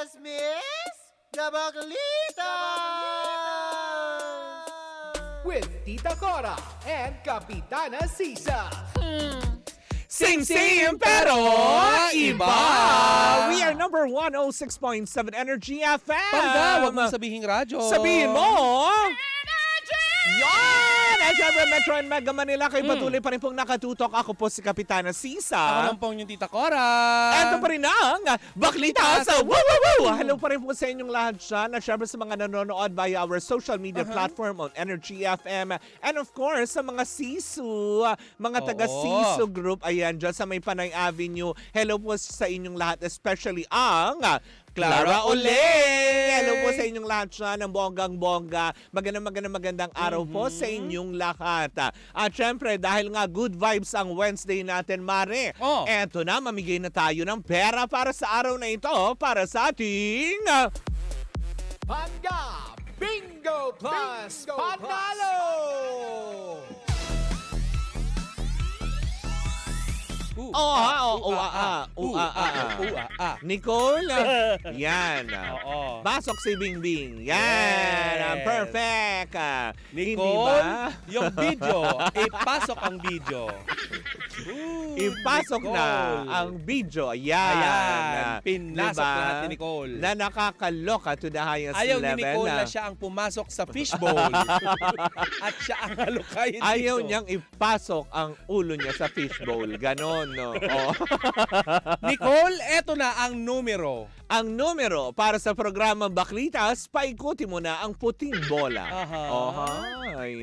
Miss Gabaglita! With Tita Cora and Kapitana Sisa. Same pero iba. We are number 106.7 Energy FM. Panda, huwag mong sabihing radyo. Sabihin mo. Yan! At syempre, Metro and Mega Manila, kayo patuloy pa rin pong nakatutok. Ako po si Kapitana Sisa. Ako lang pong yung Tita Cora. Ito pa rin ang Baklita sa Woo Woo Woo! Hello pa rin po sa inyong lahat dyan. At syempre sa mga nanonood via our social media platform on Energy FM. And of course, sa mga Sisu, mga taga-Sisu group, ayan, dyan sa may Panay Avenue. Hello po sa inyong lahat, especially ang Clara Ole! Hello po sa inyong lahat dyan, ang bonggang-bongga. Magandang araw po sa inyong lahat. At syempre, dahil nga good vibes ang Wednesday natin, Mare, eto na, mamigay na tayo ng pera para sa araw na ito, para sa ating Panga Bingo Plus Panalo! Nicole, yan. Oo. Pasok si Bingbing. Yan. Yes. Perfect. Hindi Nicole, ba? yung video, ipasok ang video. Ipasok na ang video. Ayan. Ayan. Pinasok na natin, Nicole. Na nakakaloka to the highest Ayaw level. ni Nicole na siya ang pumasok sa fishbowl. At siya ang halukayin dito. Ayaw niyang ipasok ang ulo niya sa fishbowl. Ganon, no? Oh. Nicole, eto na ang numero. Ang numero para sa programang Baklitas, paikuti mo na ang puting bola. Ay,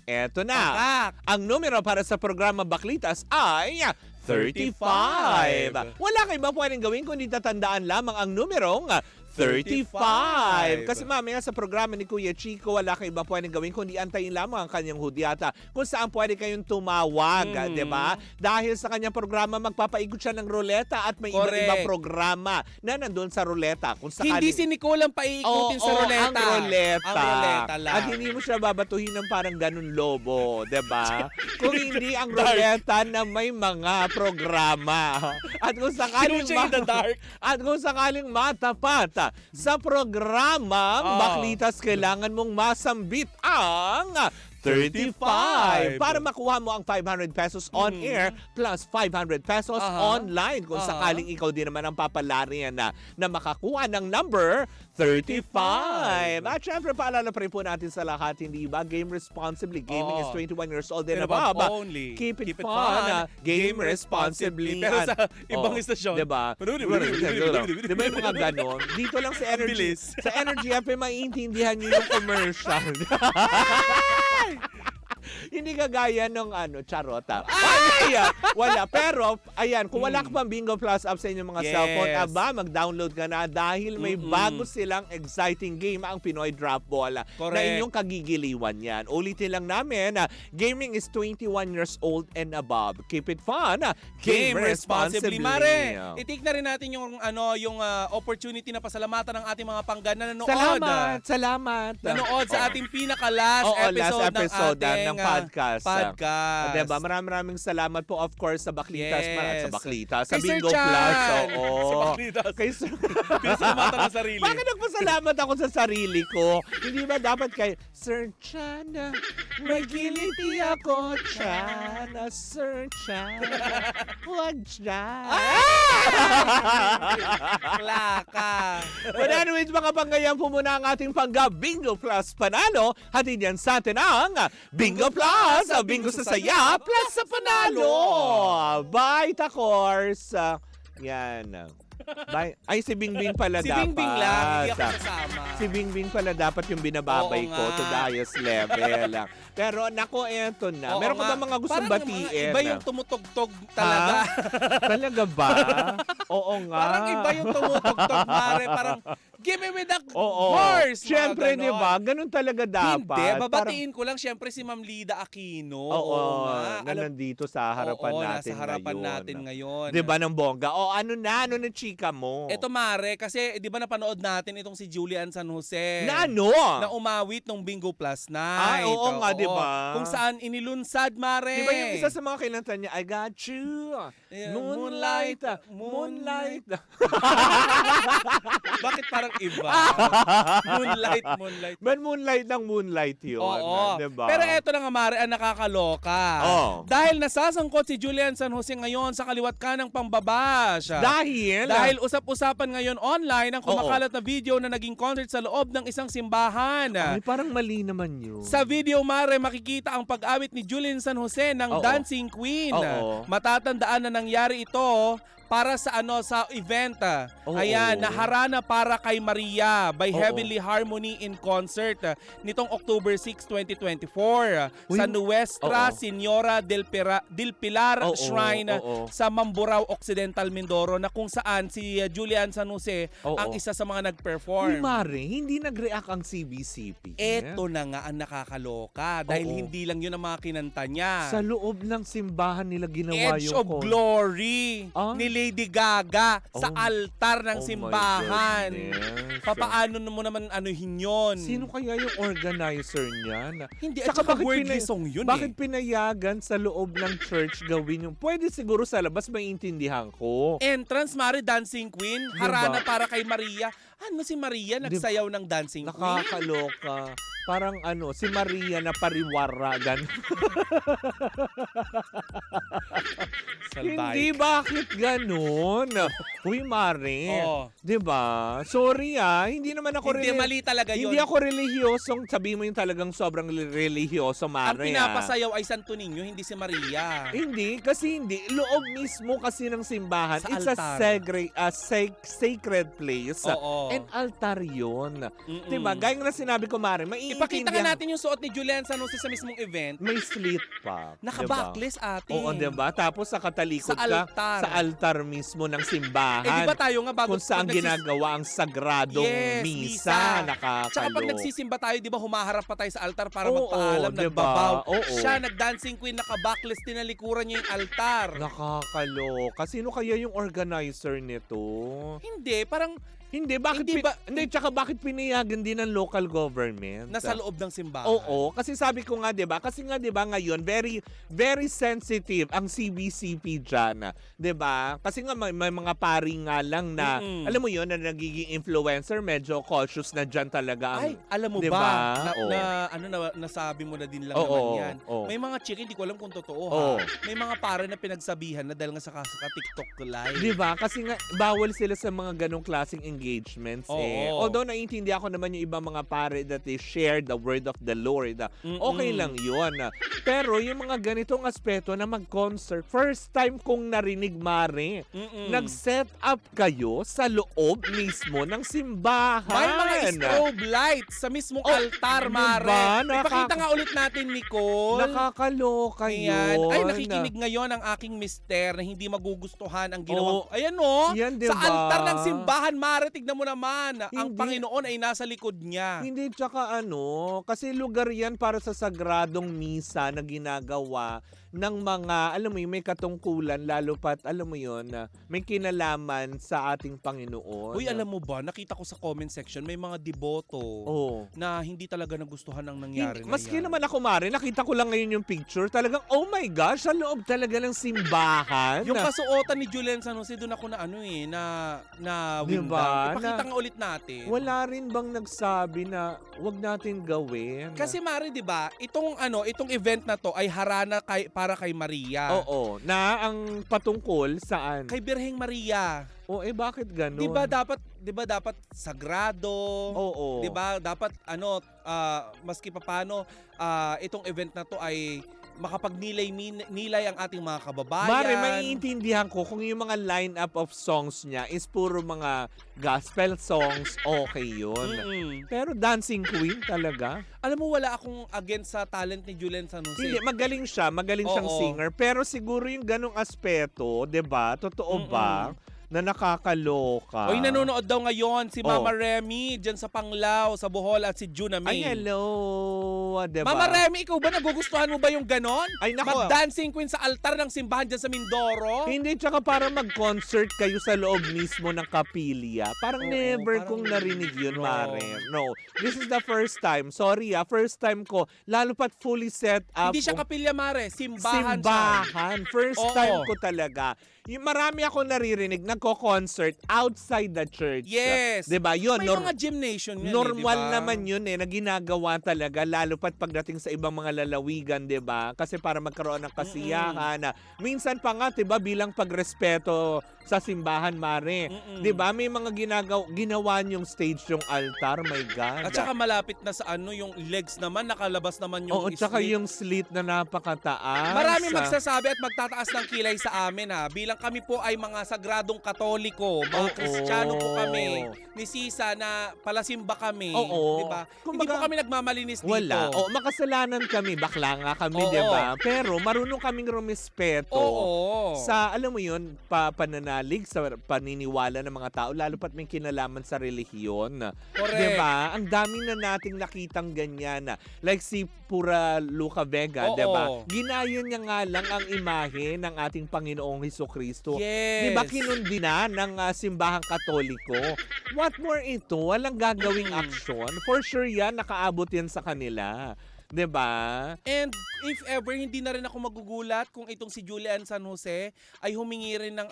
eto na. Pakak. Ang numero para sa programang Baklitas ay 35. Wala kayo ba pwedeng gawin kung di tatandaan lamang ang numerong 35. Kasi mamaya sa programa ni Kuya Chico, wala kayo iba pwedeng gawin kundi antayin lamang ang kanyang hudyata kung saan pwede kayong tumawag, di ba? Dahil sa kanyang programa, magpapaikot siya ng ruleta at may iba-iba programa na nandun sa ruleta. Kung sakaling, Hindi si Nicole ang paiikutin sa ruleta. ang ruleta. Ang ruleta lang. At hindi mo siya babatuhin ng parang ganun lobo, di ba? Kung hindi ang ruleta na may mga programa. At kung sakaling at kung sakaling matapat sa programang Baklitas, kailangan mong masambit ang 35 para makuha mo ang 500 pesos on air plus 500 pesos online kung sakaling ikaw din naman ang papalarian na makakuha ng number 35. At syempre, paalala pa rin po natin sa lahat, hindi ba? Game responsibly. Gaming is 21 years old and above. Only. Keep it fun. Game responsibly. Pero sa ibang istasyon. Diba? Diba yung mga ganon? Dito lang sa Energy. Sa Energy FM, maiintindihan nyo yung commercial. Hindi kagaya nung charota. Ay! Wala. Pero, ayan, kung wala ka pang Bingo Plus app sa inyong mga cellphone, mag-download ka na dahil may bago silang exciting game, ang Pinoy Drop Ball. Na inyong kagigiliwan yan. Ulitin lang namin, gaming is 21 years old and above. Keep it fun. Game responsibly. Mare, itik na rin natin yung opportunity na pasalamatan ng ating mga panggan na nanood. Salamat. Nanood sa ating pinaka-last episode ng podcast. Diba? Maraming salamat po, of course, sa Baklitas. Sa Baklitas. Sa Kay Bingo Sir Chan. Plus. Sa Baklitas. Kay Sir Pinasalamatan ng sarili. Bakit nagpasalamat ako sa sarili ko? Hindi ba dapat kay Sir Chan? May giliti ako, Chan. Sir Chan. Huwag Chan. Klaka. But anyways, mga panggayan po muna ang ating Pangga Bingo Plus Panalo. Hatid yan sa atin ang Bingo Plus, Bingo sa saya, plus sa panalo. Bye, Takors. Yan. Bye. Ay, si Bingbing pala Si dapat. Bingbing lang, hindi ako kasama. Si Bingbing pala dapat yung binababay Oo ko nga. to the highest level. Pero nako, eto na. Oo Meron ka nga. ba mga gustong Parang batiin? Iba yung tumutugtog talaga. Talaga ba? Oo nga. Parang iba yung tumutugtog, Mare. Parang, give me with the Oo. horse. mga Siyempre, ganon. di ba? Ganun talaga dapat. Hindi, babatiin ko lang siyempre si Ma'am Lida Aquino. Oo, nga. na nandito sa harapan natin nasa harapan natin ngayon. Di ba ng bongga? O ano na chika mo? Ito, Mare, kasi di ba napanood natin itong si Julian San Jose? Na ano? Na umawit nung Bingo Plus Night. Oo nga, di ba? Kung saan inilunsad, Mare. Di ba yung isa sa mga kinanta niya, I got you, Yeah, moonlight, moonlight. moonlight. Baka iba. Moonlight. Man, moonlight ng moonlight yun. Oo. Diba? Pero eto na nga, Mare, ang nakakaloka. Oh. Dahil nasasangkot si Julian San Jose ngayon sa kaliwat ka ng pambabash. Dahil Usap-usapan ngayon online ang kumakalat na video na naging concert sa loob ng isang simbahan. ay, parang mali naman yun. Sa video, Mare, makikita ang pag-awit ni Julian San Jose ng Oo. Dancing Queen. Oo. Matatandaan na nangyari ito para sa sa event. Oo. Ayan, naharana para kay Maria by Oo. Heavenly Harmony in Concert nitong October 6, 2024 Uy. sa Nuestra Oo. Señora del Pilar Oo, Shrine oo. sa Mamburao Occidental, Mindoro, na kung saan si Julian San Jose Oo. ang isa sa mga Uy, nag-perform. Mare, hindi nag-react ang CBCP. Eto na nga ang nakakaloka dahil Oo. hindi lang yun ang mga kinanta niya. Sa loob ng simbahan nila ginawa Edge yung of Glory Ah? ni Lady Gaga sa Oh. altar ng Oh my simbahan. goodness. Papaano mo naman anuhin yun? Sino kaya yung organizer niyan? Hindi, at saka worldly song yun Bakit eh. pinayagan sa loob ng church gawin yung... Pwede siguro sa labas maintindihan ko. Entrance, Mari, Dancing Queen, Diba? harana para kay Maria. Ano si Maria? Nagsayaw ng Dancing Queen? Nakakaloka. Parang si Maria na pariwara. Hindi, bakit ganun? Uy, Mare. Oo. Diba? Sorry hindi naman ako Hindi, mali talaga yun. Hindi ako relihiyosong, sabihin mo yung talagang sobrang religyoso, Ang Mare. pinapasayaw ay Santo Niño, hindi si Maria. Hindi, kasi hindi. Loob mismo kasi ng simbahan. Sa It's altar. a sacred place. Oo. And altar yun. Mm-mm. Diba? Gaya nga na sinabi ko, Mare, Ipakita nga natin yung suot ni Julian San Jose sa mismong event. may slit pa. Naka-backless, ate. Oo, diba? Tapos nakatalikod Sa altar. ka sa altar mismo ng simbahan. Eh, di ba tayo nga bago... kung saan pag nagsis- ginagawa ang sagradong Yes, misa. Nakakalo. Tsaka pag nagsisimba tayo, di ba humaharap pa tayo sa altar para Oo, magpaalam, diba? nagbabaw. Oo. Siya, nag-dancing queen, naka-backless, tinalikuran niya yung altar. Nakakaloka. Sino kaya yung organizer nito? Hindi, parang Hindi, bakit Hindi ba- tsaka bakit pinayagan din ng local government? nasa loob ng simbahan. Oo, kasi sabi ko nga 'di ba? Kasi nga 'di ba ngayon very very sensitive ang CBCP diyan, 'di ba? Kasi nga may mga pari nga lang na Mm-mm. alam mo 'yon na nagiging influencer, medyo cautious na diyan talaga ang Ay, alam mo Diba? ba, Oo. nasabi mo na din lang Oo, naman yan. oo. May mga chick, hindi ko alam kung totoo Oo. ha. May mga pare na pinagsabihan na dahil nga sa TikTok live. 'Di ba? Kasi nga bawal sila sa mga ganong klaseng engagements eh. Oo. Although naiintindihan ko naman yung ibang mga pare that they share the word of the Lord. Okay lang 'yun. Pero yung mga ganitong aspeto na mag-concert, first time kong narinig, Mare. Mm-mm. Nag-set up kayo sa loob mismo ng simbahan. May mga strobe lights sa mismong altar, diba? Mare. Ipakita nga ulit natin, Nicole. Nakakaloka Ayan. yun. Ay, nakikinig ngayon ang aking mister na hindi magugustuhan ang ginawa. Oo. Ayan o. Yan, diba? Sa altar ng simbahan, Mare, tignan mo naman. Ang Hindi. Panginoon ay nasa likod niya. Hindi, tsaka kasi lugar yan para sa sagradong misa na ginagawa ng mga, alam mo yun, may katungkulan, lalo pat, alam mo yun, may kinalaman sa ating Panginoon. Uy, alam mo ba, nakita ko sa comment section, may mga deboto Oh. na hindi talaga nagustuhan ang nangyari na Maski yan. naman ako, Mare, nakita ko lang ngayon yung picture, talagang, oh my gosh, sa loob talaga ng simbahan. Yung kasuotan ni Julian San Jose, doon ako na na windang. Diba? Ipakita nga ulit natin. Wala rin bang nagsabi na wag natin gawin? Kasi Mari, 'di ba? Itong event na to ay harana para kay Maria. Oo, na ang patungkol saan? Kay Birheng Maria. Bakit ganun? 'Di ba dapat sagrado? Oo. 'Di ba dapat maski papaano itong event na to ay makapagnilay ang ating mga kababayan. Mare, maiintindihan ko kung yung mga lineup of songs niya is puro mga gospel songs, okay yun. Mm-mm. Pero Dancing Queen talaga? Alam mo, wala akong against sa talent ni Julian San Jose. Hindi, magaling siyang Oo. singer. Pero siguro yung ganong aspeto, 'di ba? Totoo ba? Na nakakaloka. Oy, nanonood daw ngayon si Mama Remy dyan sa Panglao, sa Bohol, at si Juna May. Ay, hello. Diba? Mama Remy, ikaw ba nagugustuhan mo ba yung ganon? Ay, nako. Mag-dancing queen sa altar ng simbahan dyan sa Mindoro? Hindi, tsaka para mag-concert kayo sa loob mismo ng kapilya. Parang Oo, never parang kong narinig yun, no. Mare. No. This is the first time. Sorry first time ko. Lalo pat fully set up. Hindi siya kapilya, Mare. Simbahan siya. Simbahan. First Oo. time ko talaga. yung marami ako naririnig nagko-concert outside the church. Yes. 'Di ba? Yun, May mga gymnasium yun normal diba? naman yun na ginagawa talaga, lalo pat pagdating sa ibang mga lalawigan, 'di ba? Kasi para magkaroon ng kasiyahan na minsan pa nga 'di ba bilang pagrespeto sa simbahan, Mare. 'Di ba? May mga ginawa yung stage yung altar, my God. At saka malapit na sa yung legs naman, nakalabas naman yung Oo, tsaka slit. yung slit na napakataas. Marami magsasabi at magtataas ng kilay sa amin bilang kami po ay mga sagradong Katoliko, mga Kristiyano po kami. Ni Sisa na palasimba kami, Oo. 'di ba? Hindi Kumbaga, po kami nagmamalinis dito. wala. O, makasalanan kami. Bakla nga kami, Oo. 'di ba? Pero marunong kaming rumispeto Oo. sa, alam mo yun, pananalig, sa paniniwala ng mga tao, lalo pat may kinalaman sa relihiyon. Correct. 'Di ba? Ang dami na nating nakitang ganyan. Like si Pura Luca Vega, Oo. 'di ba? Ginaya niya nga lang ang imahe ng ating Panginoong Hesukristo. Yes. 'Di ba kinundi na ng simbahang Katoliko? What more ito? Walang gagawing aksyon. For sure yan, nakaabot yan sa kanila. 'Di ba? And if ever hindi na rin ako magugulat kung itong si Julian San Jose ay humingi rin ng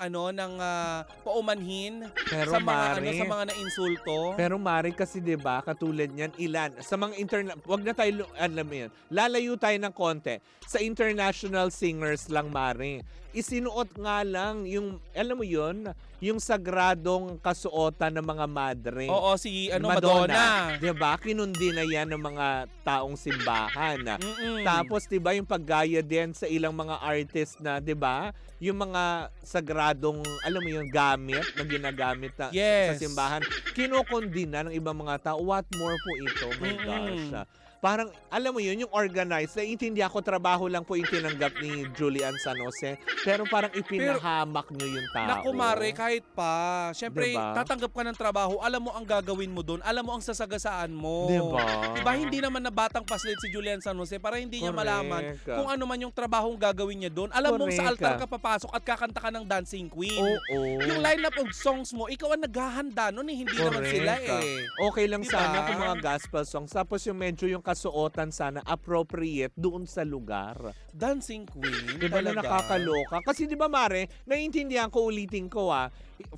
paumanhin Pero sa mga Mari, sa mga nainsulto. Pero Mari kasi 'di ba, katulad niyan ilan sa mga wag na tayo alam mo yan. Lalayo tayo ng konti sa international singers lang, Mari. Isinuot nga lang yung, alam mo yun, yung sagradong kasuotan ng mga madre. Oo, si Madonna. 'Di ba? Kinundi na yan ng mga taong simbahan. Mm-mm. Tapos 'di ba yung paggaya din sa ilang mga artist na 'di ba? Yung mga sagradong, alam mo yung gamit na ginagamit sa Yes. simbahan, kinukundi na ng ibang mga tao. What more po ito? My gosh. Parang, alam mo yun, yung organized, naiintindihan ko, trabaho lang po yung tinanggap ni Julian San Jose, pero parang ipinahamak nyo yung tao. Naku Mare, kahit pa. Siyempre, Diba? tatanggap ka ng trabaho, alam mo ang gagawin mo doon, alam mo ang sasagasaan mo. Diba? Diba, hindi naman na batang paslit si Julian San Jose para hindi niya Correct. malaman kung ano man yung trabahong gagawin niya doon. Alam mo sa Correct. altar ka papasok at kakanta ka ng Dancing Queen. Oo. Yung lineup of songs mo, ikaw ang naghahanda noon hindi naman sila Okay lang Diba? sana kung mga gospel songs. Tapos yung medyo yung kasuotan sana appropriate doon sa lugar. Dancing Queen, Diba na talaga. nakakaloka? Kasi di ba Mare, naiintindihan ko, ulitin ko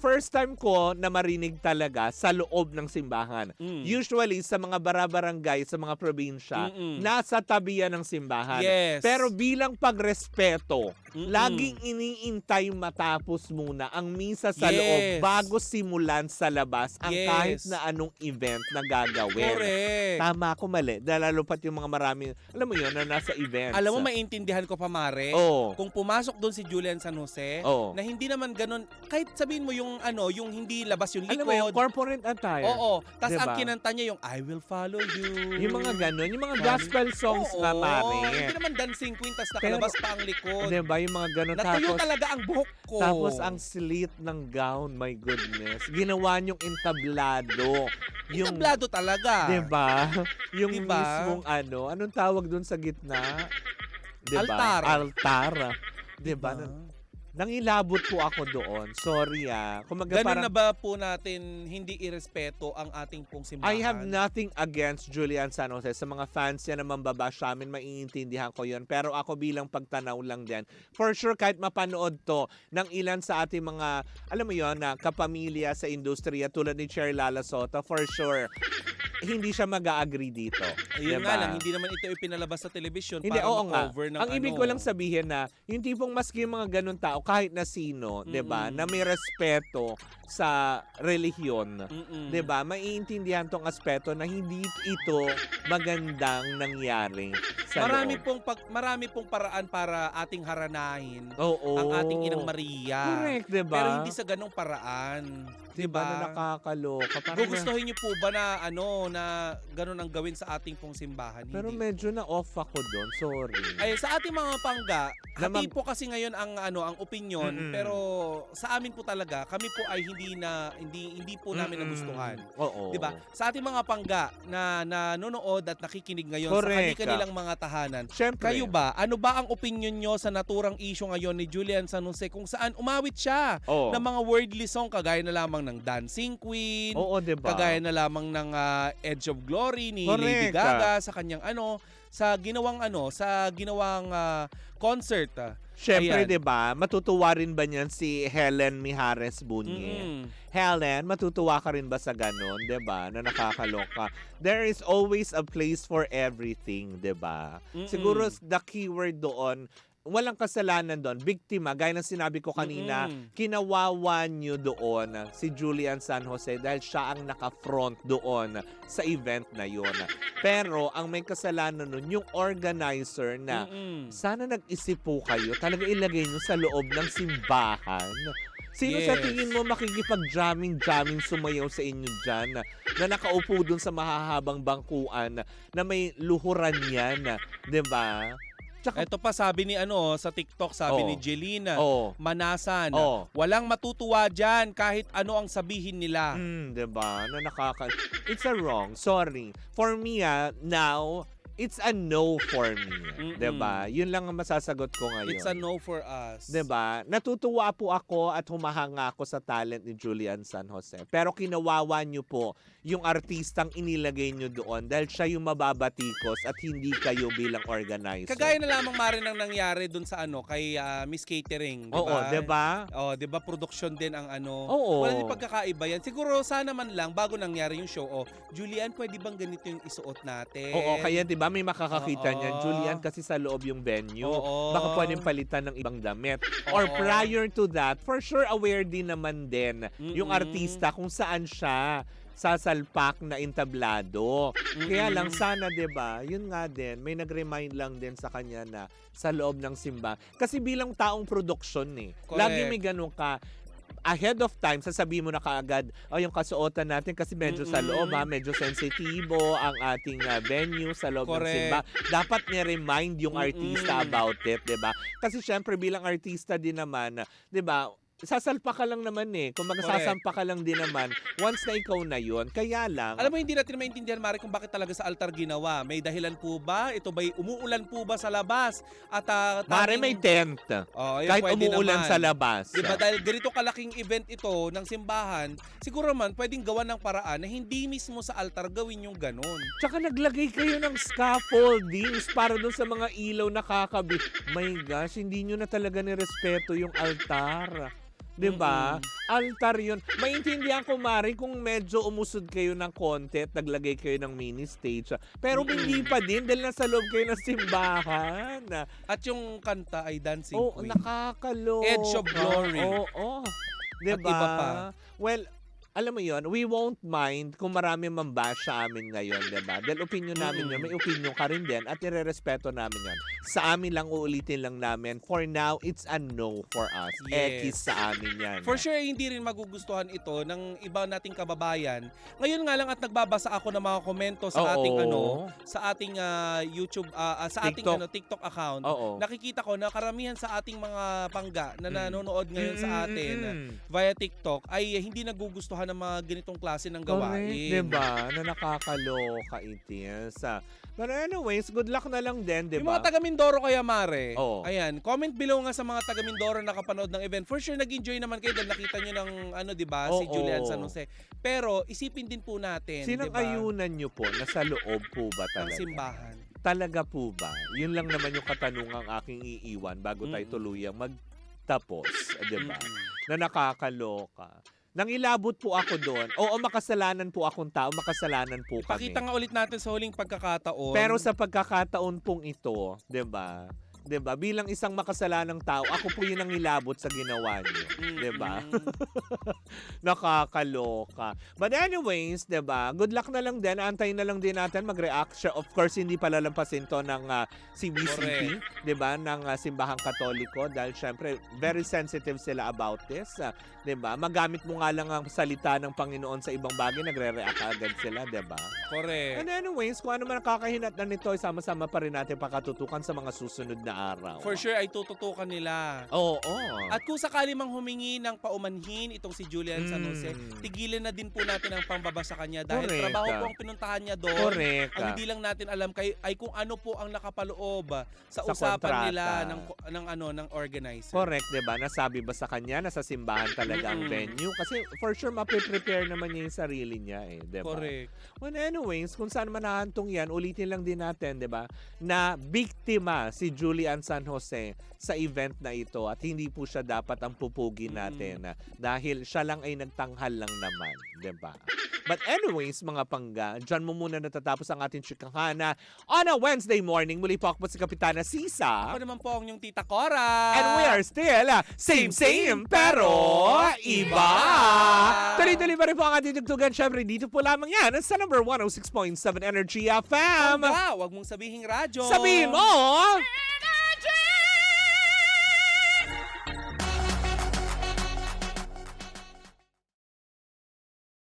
first time ko na marinig talaga sa loob ng simbahan. Usually sa mga barabarangay, sa mga probinsya, nasa tabi yan ng simbahan. Yes. Pero bilang pagrespeto, laging iniintay matapos muna ang misa sa loob Yes. bago simulan sa labas ang Yes. kahit na anong event na gagawin. Correct. Tama ako, mali. Lalo pat yung mga marami, alam mo yun, na nasa events. Alam mo, maintindihan ko pa, Mare. Oo. Kung pumasok doon si Julian San Jose, Oo. na hindi naman ganun, kahit sabihin mo yung yung hindi labas yung Alam mo yung likod. corporate attire. Oo. Tapos Diba? ang kinanta niya yung I will follow you. Yung mga ganun, yung mga gospel songs Oo, nga, Mare. Hindi naman Dancing Queen, tapos nakalabas pa ang likod. Diba, yung mga ganun. Natuyo Tapos, talaga ang buhok ko. tapos ang slit ng gown, my goodness. Ginawa niyong entablado. Yung, Tablado talaga. diba? Yung Diba? mismong anong tawag dun sa gitna? Diba? Altar. Altar. Diba? Nangilabot po ako doon. Sorry Kumaga Ganun parang, na ba po natin hindi irespeto ang ating pong simbahan? I have nothing against Julian San Jose. Sa mga fans niya na mambabash sa amin, maiintindihan ko yun. Pero ako bilang pagtanaw lang din. For sure, kahit mapanood to ng ilan sa ating mga, alam mo yun, na kapamilya sa industriya tulad ni Cher Lala Soto, for sure, hindi siya mag-a-agree dito. Ayun Diba? nga lang, hindi naman ito ipinalabas sa television Hindi, para oo nga. mag-cover ng Ang ibig ko lang sabihin na, yung tipong maski yung mga ganun tao, kahit na sino, 'di ba, na may respeto sa relihiyon, 'di ba? Maiintindihan tong aspeto na hindi ito magandang nangyari sa loob. Marami pong paraan para ating haranahin Oo. ang ating Inang Maria. Correct, 'di ba? Pero hindi sa ganong paraan. Diba na nakakaloka? Parang Gugustuhin niyo po ba na na ganun ang gawin sa ating pong simbahan? pero Hindi. medyo na off ako doon. Sorry. Ay, sa ating mga pangga, Na hati po kasi ngayon ang ang opinion, pero sa amin po talaga, kami po ay hindi po namin nagustuhan. Oo. 'Di ba? Sa ating mga pangga na nanonood at nakikinig ngayon Correct. sa kanilang mga tahanan, Siyempre. kayo ba, ano ba ang opinion nyo sa naturang issue ngayon ni Julian San Jose kung saan umawit siya Oo. ng mga worldly song kagaya na lamang ng Dancing Queen, Oo, 'di ba? kagaya na lamang ng Edge of Glory ni Correct. Lady Gaga sa kanyang sa ginawang concert Syempre, Ayan. 'di ba? Matutuwa rin ba niyan si Helen Mijares Bunye? Mm-mm. Helen, matutuwa ka rin ba sa ganun, 'di ba? Na nakakaloka. There is always a place for everything, 'di ba? Mm-mm. Siguro the keyword doon, walang kasalanan doon. Biktima, gaya ng sinabi ko kanina, Mm-mm. kinawawa niyo doon si Julian San Jose dahil siya ang naka-front doon sa event na yun. Pero ang may kasalanan nun, yung organizer na Mm-mm. sana nag-isip po kayo, talaga ilagay nyo sa loob ng simbahan. Sino sa Yes. tingin mo makikipag-jamming sumayaw sa inyo dyan na nakaupo dun sa mahahabang bangkuan na may luhuran yan, 'di ba? Tsaka, Ito pa sabi ni sa TikTok, sabi Oo. ni Jelina oh, Manasan, oh. walang matutuwa dyan kahit ano ang sabihin nila. 'Di ba? Na it's a wrong. Sorry. For me, now, it's a no for me. Mm-mm. 'Di ba? Yun lang ang masasagot ko ngayon. It's a no for us. 'Di ba? Natutuwa po ako at humahanga ako sa talent ni Julian San Jose. Pero kinawawa niyo po yung artistang inilagay niyo doon dahil siya yung mababatikos at hindi kayo bilang organizer. Kagaya na lamang Mare ng nangyari dun sa kay Miss Catering, 'di Oo, ba? 'di ba? Oh, 'di ba production din ang Oo. Wala din pagkakaiba yan. Siguro sana man lang bago nangyari yung show, Julian, pwede bang ganito yung isuot natin? Oo, kaya 'di ba may makakakita Oo. niyan, Julian, kasi sa loob yung venue. Oo. Baka pwedeng palitan ng ibang damit. Oo. Or prior to that, for sure aware din naman din yung Mm-mm. artista kung saan siya sasalpak na entablado. Kaya lang sana 'di ba, yun nga din, may nag-remind lang din sa kanya na sa loob ng simba. Kasi bilang taong production Correct. lagi may ganun ka ahead of time, sasabihin mo na kaagad, yung kasuotan natin kasi medyo sa loob, medyo sensitibo ang ating venue sa loob ng Correct. simba. Dapat ni-remind yung artista Mm-mm. about it, 'di ba? Kasi syempre bilang artista din naman, 'di ba? Sasalpa ka lang naman Kung Correct. magsasampa ka lang din naman once na ikaw na yun. Kaya lang, Alam mo, hindi natin maintindihan, Mare, kung bakit talaga sa altar ginawa. May dahilan po ba? Ito ba'y umuulan po ba sa labas? At mare may tent. Ayun, Kahit pwede umuulan naman. sa labas. Diba, dahil ganito kalaking event ito ng simbahan, siguro man pwedeng gawan ng paraan na hindi mismo sa altar gawin yung ganun. Tsaka naglagay kayo ng scaffoldings para doon sa mga ilaw na kakabit. My gosh, hindi nyo na talaga nirespeto yung altar. 'Di ba? Altar 'yun. Maintindihan ko, Mari, kung medyo umusod kayo ng konti at naglagay kayo ng mini stage. Pero hindi pa din dahil nasa loob kayo ng simbahan. At yung kanta ay Dancing Oh, Queen. nakakaloka. Edge of Glory. Oo. 'Di At ba? iba pa. Well, alam mo yon, we won't mind kung marami mambash sa amin ngayon, 'di ba? Dahil opinion namin yun, may opinion ka rin din at irerespeto namin yan. Sa amin lang, uulitin lang namin. For now, it's a no for us. Yes. Ekis sa amin yan. For sure, hindi rin magugustuhan ito ng iba nating kababayan. Ngayon nga lang at nagbabasa ako ng mga komento sa ating sa ating YouTube sa ating TikTok. TikTok account. Oo. Nakikita ko na karamihan sa ating mga pangga na nanonood ngayon sa atin Mm-mm. via TikTok ay hindi nagugustuhan ng mga ganitong klase ng gawain. Correct, diba? Na nakakaloka itis. But anyways, good luck na lang din, Yung diba? mga taga Mindoro kaya, Mare. Oo. Ayan, comment below nga sa mga taga Mindoro na nakapanood ng event. For sure, nag-enjoy naman kayo dahil nakita nyo ng diba, si Oo. Julian San Jose. Pero, isipin din po natin, Sinang diba, ayunan nyo po? Nasa loob po ba ng talaga? simbahan. Talaga po ba? Yun lang naman yung katanungang aking iiwan bago tayo tuluyang magtapos, diba? Na nakakaloka. Nangilabot po ako doon. Oo, makasalanan po akong tao, makasalanan po kami. Pakita nga ulit natin sa huling pagkakataon. Pero sa pagkakataon pong ito, 'di ba? 'Di ba? Bilang isang makasalanang tao, ako po 'yung nangilabot sa ginawa niyo, 'di ba? Nakakaloka. But anyways, 'di ba? Good luck na lang din. Antayin na lang din natin mag-react. Of course, hindi palalampasin to ng CBCP, 'di ba? Ng Simbahang Katoliko dahil syempre very sensitive sila about this, 'di ba? Magamit mo nga lang ang salita ng Panginoon sa ibang bagay, nagre-react agad sila, 'di ba? Correct. And anyways, kung ano man ang kakahinatnan nito, sama-sama pa rin natin pakatutukan sa mga susunod na araw. For sure, ay tututukan nila. Oo. At kung sakali mang humingi ng paumanhin itong si Julian San Jose, tigilan na din po natin ang pambaba sa kanya dahil Correct. trabaho po ang pinuntahan niya doon. Correct. Ang hindi lang natin alam ay kung ano po ang nakapaloob sa Sa usapan kontrata. nila ng organizer. Correct, 'di ba? Nasabi ba sa kanya na sa simbahan talaga ang venue? Kasi for sure mape-prepare naman niya yung sarili niya 'di ba? Correct. Well, anyways, kung saan man nahantong 'yan, ulitin lang din natin, 'di ba? Na biktima si Julian ang San Jose sa event na ito at hindi po siya dapat ang pupugi natin dahil siya lang ay nagtanghal lang naman, 'di ba? But anyways, mga pangga, dyan mo muna natatapos ang ating chikahana on a Wednesday morning. Muli po ako po si Kapitana Sisa. Ako naman po ang yung Tita Cora. And we are still same pero iba. Tuloy-tuloy pa rin po ang ating tugtugan. Siyempre, dito po lamang yan sa number 106.7 Energy FM. Pangga, wag mong sabihing radyo. Sabihin mo!